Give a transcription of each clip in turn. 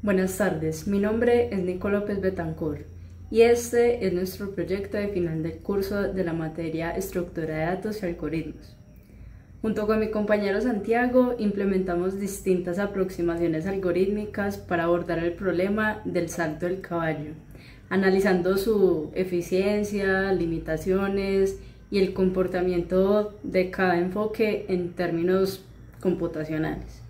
Buenas tardes, mi nombre es Nico López Betancourt y este es nuestro proyecto de final del curso de la materia Estructura de Datos y Algoritmos. Junto con mi compañero Santiago implementamos distintas aproximaciones algorítmicas para abordar el problema del salto del caballo, analizando su eficiencia, limitaciones y el comportamiento de cada enfoque en términos computacionales.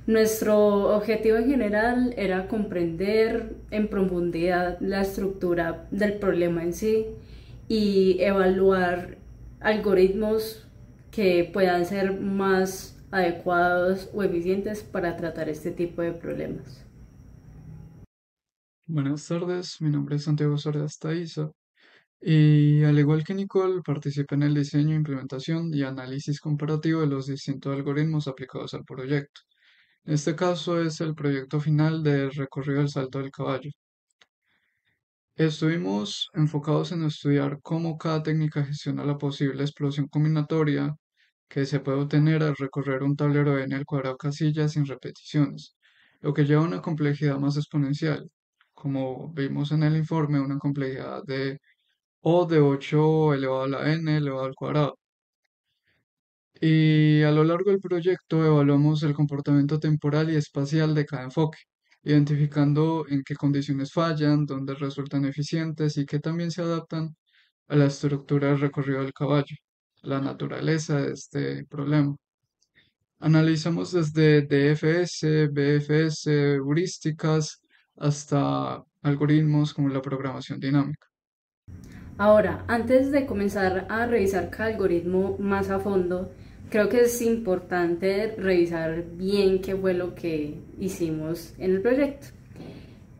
Nuestro objetivo en general era comprender en profundidad la estructura del problema en sí y evaluar algoritmos que puedan ser más adecuados o eficientes para tratar este tipo de problemas. Buenas tardes, mi nombre es Santiago Sordas Taiza y al igual que Nicole participé en el diseño, implementación y análisis comparativo de los distintos algoritmos aplicados al proyecto. En este caso es el proyecto final del recorrido del salto del caballo. Estuvimos enfocados en estudiar cómo cada técnica gestiona la posible explosión combinatoria que se puede obtener al recorrer un tablero de n al cuadrado casillas sin repeticiones, lo que lleva a una complejidad más exponencial, como vimos en el informe, una complejidad de O de 8 elevado a la n elevado al cuadrado. Y a lo largo del proyecto evaluamos el comportamiento temporal y espacial de cada enfoque, identificando en qué condiciones fallan, dónde resultan eficientes y qué también se adaptan a la estructura del recorrido del caballo, la naturaleza de este problema. Analizamos desde DFS, BFS, heurísticas, hasta algoritmos como la programación dinámica. Ahora, antes de comenzar a revisar cada algoritmo más a fondo, creo que es importante revisar bien qué fue lo que hicimos en el proyecto.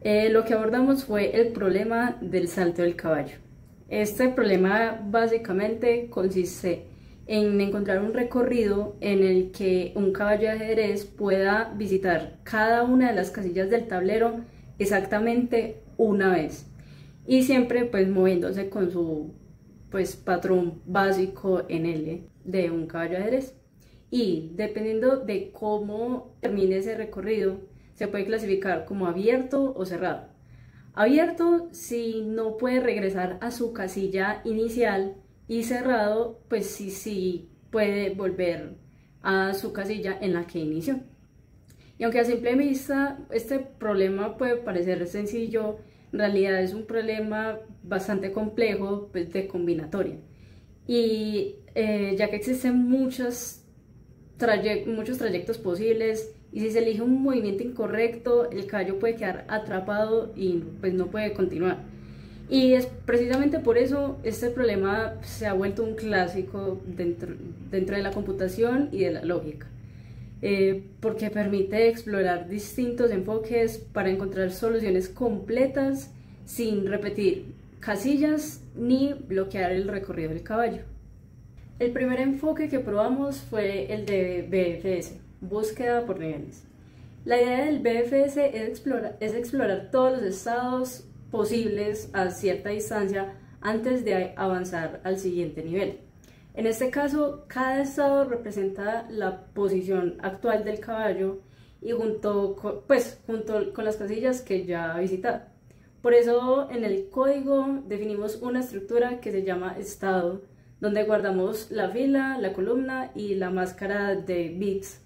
Lo que abordamos fue el problema del salto del caballo. Este problema básicamente consiste en encontrar un recorrido en el que un caballo de ajedrez pueda visitar cada una de las casillas del tablero exactamente una vez y siempre pues moviéndose con su pues patrón básico en L de un caballo de ajedrez. Y dependiendo de cómo termine ese recorrido, se puede clasificar como abierto o cerrado. Abierto si no puede regresar a su casilla inicial, y cerrado pues sí puede volver a su casilla en la que inició. Y aunque a simple vista este problema puede parecer sencillo, en realidad es un problema bastante complejo pues, de combinatoria. Y ya que existen muchos trayectos posibles, y si se elige un movimiento incorrecto, el caballo puede quedar atrapado y pues no puede continuar. Y es precisamente por eso este problema se ha vuelto un clásico dentro de la computación y de la lógica, porque permite explorar distintos enfoques para encontrar soluciones completas sin repetir casillas ni bloquear el recorrido del caballo. El primer enfoque que probamos fue el de BFS, búsqueda por niveles. La idea del BFS es explorar todos los estados posibles a cierta distancia antes de avanzar al siguiente nivel. En este caso, cada estado representa la posición actual del caballo y junto con las casillas que ya ha visitado. Por eso en el código definimos una estructura que se llama estado, donde guardamos la fila, la columna y la máscara de bits,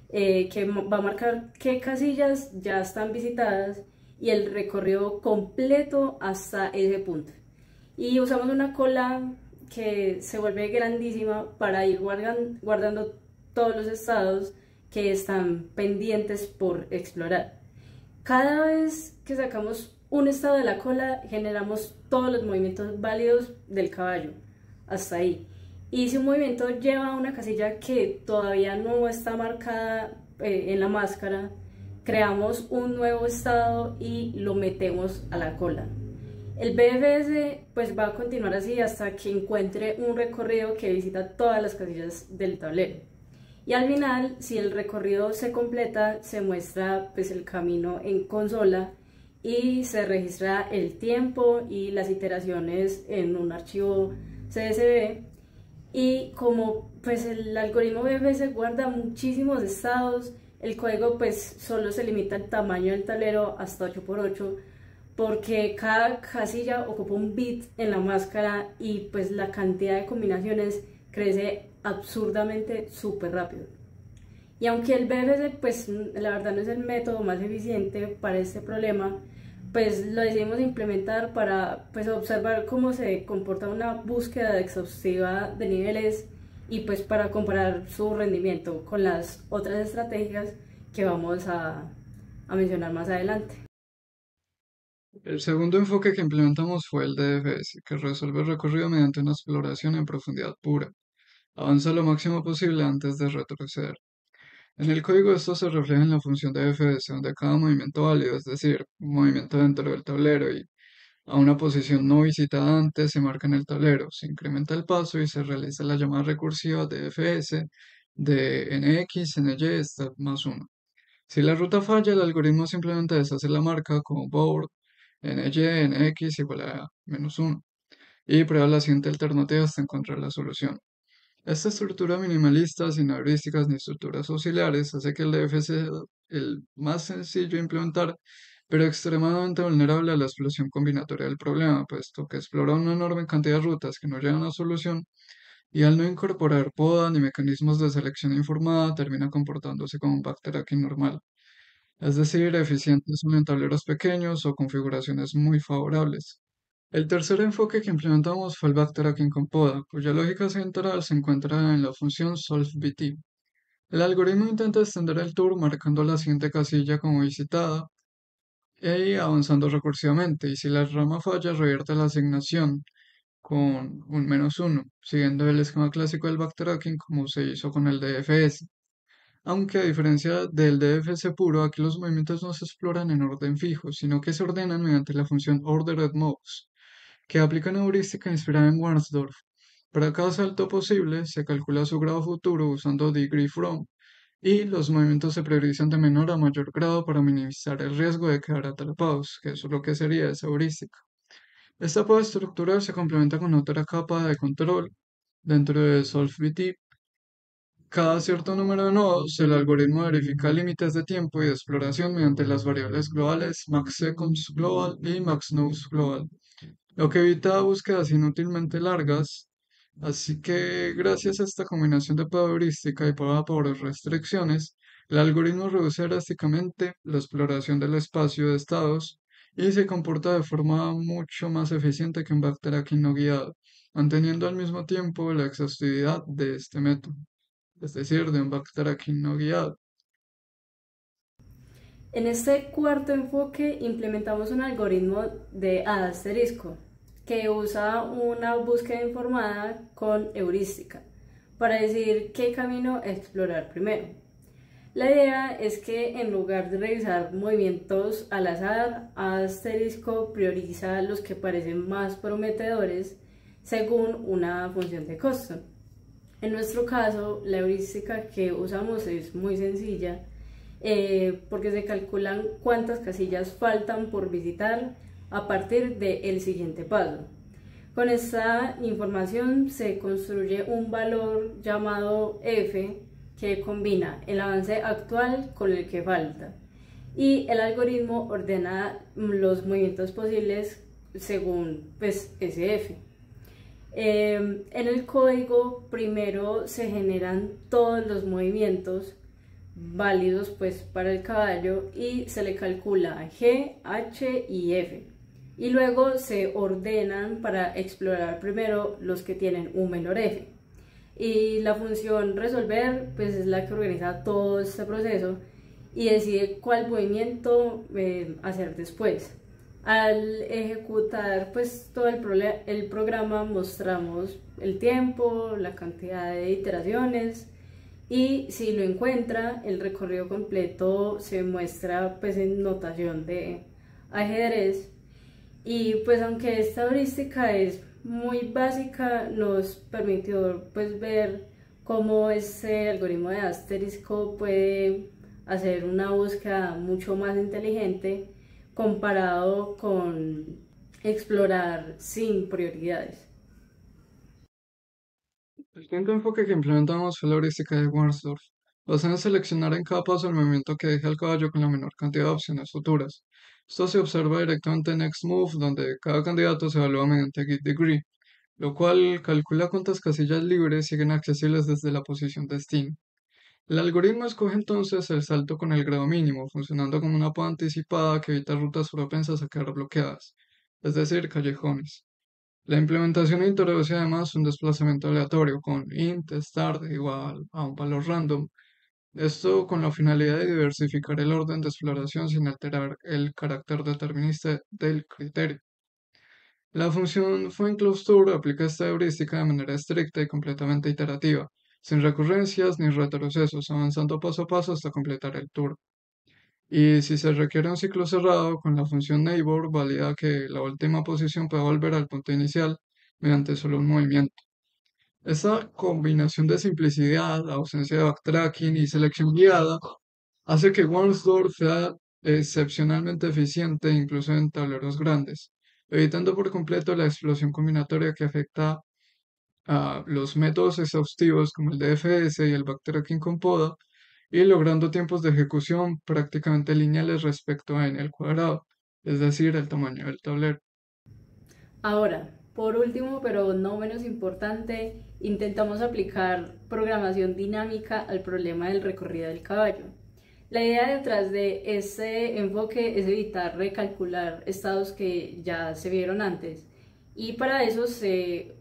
que va a marcar qué casillas ya están visitadas y el recorrido completo hasta ese punto. Y usamos una cola que se vuelve grandísima para ir guardando todos los estados que están pendientes por explorar. Cada vez que sacamos un estado de la cola, generamos todos los movimientos válidos del caballo, hasta ahí. Y si un movimiento lleva a una casilla que todavía no está marcada en la máscara, creamos un nuevo estado y lo metemos a la cola. El BFS pues va a continuar así hasta que encuentre un recorrido que visita todas las casillas del tablero. Y al final, si el recorrido se completa, se muestra pues el camino en consola y se registra el tiempo y las iteraciones en un archivo CSV. Y como pues el algoritmo BFS guarda muchísimos estados, El código pues solo se limita al tamaño del tablero hasta 8 por 8, porque cada casilla ocupa un bit en la máscara y pues la cantidad de combinaciones crece absurdamente súper rápido. Y aunque el BFC pues la verdad no es el método más eficiente para este problema, pues lo decidimos implementar para pues observar cómo se comporta una búsqueda exhaustiva de niveles y pues para comparar su rendimiento con las otras estrategias que vamos a mencionar más adelante. El segundo enfoque que implementamos fue el DFS, que resuelve el recorrido mediante una exploración en profundidad pura. Avanza lo máximo posible antes de retroceder. En el código esto se refleja en la función de DFS, donde cada movimiento válido, es decir, un movimiento dentro del tablero y a una posición no visitada antes, se marca en el tablero, se incrementa el paso y se realiza la llamada recursiva DFS de nx, ny, step más 1. Si la ruta falla, el algoritmo simplemente deshace la marca como board ny nx igual a -1 y prueba la siguiente alternativa hasta encontrar la solución. Esta estructura minimalista, sin heurísticas ni estructuras auxiliares, hace que el DFS sea el más sencillo de implementar, pero extremadamente vulnerable a la explosión combinatoria del problema, puesto que explora una enorme cantidad de rutas que no llegan a solución y al no incorporar poda ni mecanismos de selección informada, termina comportándose como un backtracking normal, es decir, eficientes solo en tableros pequeños o configuraciones muy favorables. El tercer enfoque que implementamos fue el backtracking con poda, cuya lógica central se encuentra en la función solveBT. El algoritmo intenta extender el tour marcando la siguiente casilla como visitada e avanzando recursivamente, y si la rama falla, revierte la asignación con un -1, siguiendo el esquema clásico del backtracking como se hizo con el DFS. Aunque a diferencia del DFS puro, aquí los movimientos no se exploran en orden fijo, sino que se ordenan mediante la función orderedMoves, que aplica una heurística inspirada en Warnsdorf. Para cada salto posible, se calcula su grado futuro usando degree from, y los movimientos se priorizan de menor a mayor grado para minimizar el riesgo de quedar atrapados, que eso es lo que sería esa heurística. Esta poda estructural se complementa con otra capa de control dentro de SolveBT. Cada cierto número de nodos, el algoritmo verifica límites de tiempo y de exploración mediante las variables globales maxSeconds global y maxNodes global, lo que evita búsquedas inútilmente largas. Así que gracias a esta combinación de poda heurística y poda por restricciones, el algoritmo reduce drásticamente la exploración del espacio de estados y se comporta de forma mucho más eficiente que un backtracking no guiado, manteniendo al mismo tiempo la exhaustividad de este método, es decir, de un backtracking no guiado. En este cuarto enfoque implementamos un algoritmo de asterisco que usa una búsqueda informada con heurística para decidir qué camino explorar primero. La idea es que en lugar de revisar movimientos al azar, asterisco prioriza los que parecen más prometedores según una función de costo. En nuestro caso, la heurística que usamos es muy sencilla, porque se calculan cuántas casillas faltan por visitar a partir del siguiente paso. Con esta información se construye un valor llamado f que combina el avance actual con el que falta, y el algoritmo ordena los movimientos posibles según pues, ese f. En el código primero se generan todos los movimientos válidos pues para el caballo y se le calcula G, H y F, y luego se ordenan para explorar primero los que tienen un menor F, y la función resolver pues es la que organiza todo este proceso y decide cuál movimiento hacer después. Al ejecutar pues todo el programa mostramos el tiempo, la cantidad de iteraciones, y si lo encuentra el recorrido completo se muestra pues en notación de ajedrez. Y pues aunque esta heurística es muy básica, nos permitió pues ver cómo este algoritmo de asterisco puede hacer una búsqueda mucho más inteligente comparado con explorar sin prioridades. El quinto enfoque que implementamos fue la heurística de Warnsdorf, Basa en seleccionar en cada paso el movimiento que deje al caballo con la menor cantidad de opciones futuras. Esto se observa directamente en XMove, donde cada candidato se evalúa mediante Git Degree, lo cual calcula cuántas casillas libres siguen accesibles desde la posición destino. El algoritmo escoge entonces el salto con el grado mínimo, funcionando como una poda anticipada que evita rutas propensas a quedar bloqueadas, es decir, callejones. La implementación introduce además un desplazamiento aleatorio con int start igual a un valor random, esto con la finalidad de diversificar el orden de exploración sin alterar el carácter determinista del criterio. La función FindClosure aplica esta heurística de manera estricta y completamente iterativa, sin recurrencias ni retrocesos, avanzando paso a paso hasta completar el tour. Y si se requiere un ciclo cerrado, con la función neighbor valida que la última posición pueda volver al punto inicial mediante solo un movimiento. Esa combinación de simplicidad, ausencia de backtracking y selección guiada hace que OneStore sea excepcionalmente eficiente incluso en tableros grandes, evitando por completo la explosión combinatoria que afecta a los métodos exhaustivos como el DFS y el backtracking con poda, y logrando tiempos de ejecución prácticamente lineales respecto a n al cuadrado, es decir, el tamaño del tablero. Ahora, por último, pero no menos importante, intentamos aplicar programación dinámica al problema del recorrido del caballo. La idea detrás de este enfoque es evitar recalcular estados que ya se vieron antes, y para eso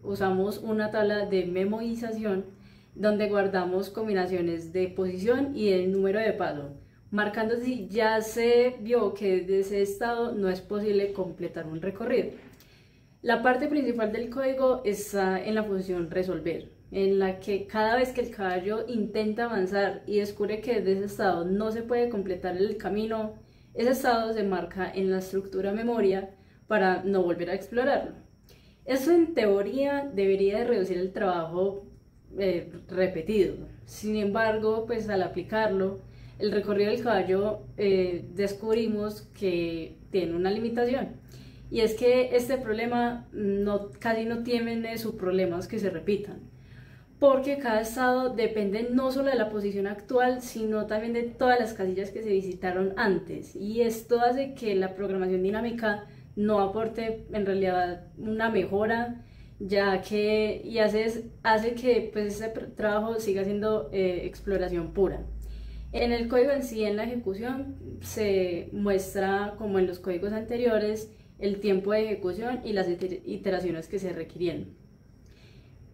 usamos una tabla de memorización donde guardamos combinaciones de posición y el número de paso, marcando si ya se vio que desde ese estado no es posible completar un recorrido. La parte principal del código está en la función resolver, en la que cada vez que el caballo intenta avanzar y descubre que desde ese estado no se puede completar el camino, ese estado se marca en la estructura memoria para no volver a explorarlo. Eso en teoría debería de reducir el trabajo repetido. Sin embargo, pues al aplicarlo, el recorrido del caballo descubrimos que tiene una limitación. Y es que este problema casi no tiene subproblemas que se repitan, porque cada estado depende no solo de la posición actual, sino también de todas las casillas que se visitaron antes. Y esto hace que la programación dinámica no aporte en realidad una mejora, ya que hace que pues, ese trabajo siga siendo exploración pura. En el código en sí, en la ejecución, se muestra, como en los códigos anteriores, el tiempo de ejecución y las iteraciones que se requirieron.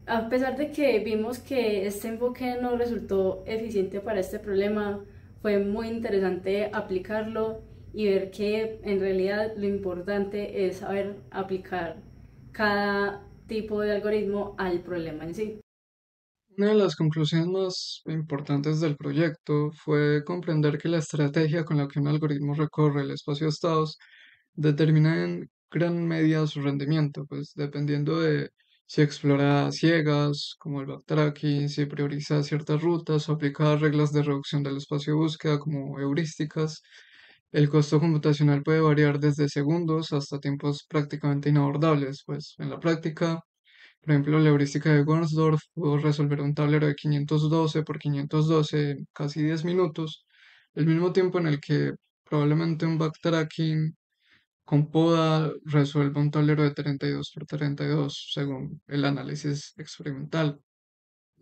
A pesar de que vimos que este enfoque no resultó eficiente para este problema, fue muy interesante aplicarlo y ver que en realidad lo importante es saber aplicar cada tipo de algoritmo al problema en sí. Una de las conclusiones más importantes del proyecto fue comprender que la estrategia con la que un algoritmo recorre el espacio de estados determina en gran medida su rendimiento, pues dependiendo de si explora a ciegas, como el backtracking, si prioriza ciertas rutas o aplica reglas de reducción del espacio de búsqueda como heurísticas. El costo computacional puede variar desde segundos hasta tiempos prácticamente inabordables, pues en la práctica, por ejemplo, la heurística de Gornsdorf pudo resolver un tablero de 512 por 512 en casi 10 minutos, el mismo tiempo en el que probablemente un backtracking con poda resuelve un tablero de 32 por 32 según el análisis experimental.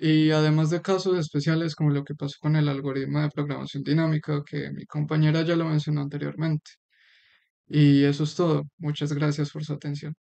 Y además de casos especiales como lo que pasó con el algoritmo de programación dinámica que mi compañera ya lo mencionó anteriormente. Y eso es todo. Muchas gracias por su atención.